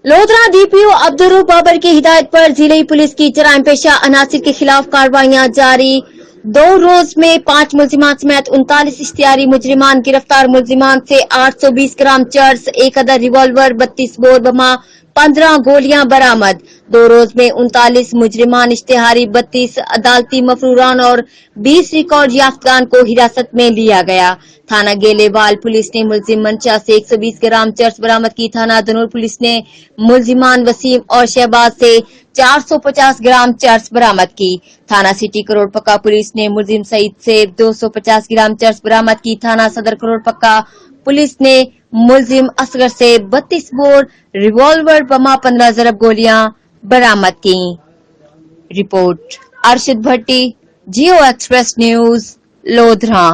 Lodhra DPO Abdul Babar की हिदायत पर जिले पुलिस की जराइम पेशा अनासिर के खिलाफ कार्रवाइयां जारी। 2 रोज में 5 मुलजिमान समेत 39 इश्तिहारी मुजरिमान गिरफ्तार। मुलजिमान से 820 ग्राम चर्स, 1 अदद रिवॉल्वर, 32 बोर बमा, 15 गोलियां बरामद। 2 रोज में 39 मुजरिमान, इश्तिहारी, 32 अदालती मफरूरान और 20 रिकॉर्ड याफ्तगान को हिरासत में लिया गया। थाना गेलेवाल पुलिस ने मुलजिम मंशा से 120 ग्राम चर्स बरामद की। थाना दनूर पुलिस ने मुलजिमान वसीम और शहबाज से 450 ग्राम चर्स बरामद की। थाना सिटी करोड़ पक्का पुलिस ने मुलजिम सईद से 250 ग्राम चर्स बरामद की। थाना सदर करोड़ पक्का पुलिस ने मुलजिम असगर से 32 बोर रिवॉल्वर बमा, 15 ज़रब गोलियां बरामद की। रिपोर्ट अरशद भट्टी, जियो एक्सप्रेस न्यूज, लोधरा।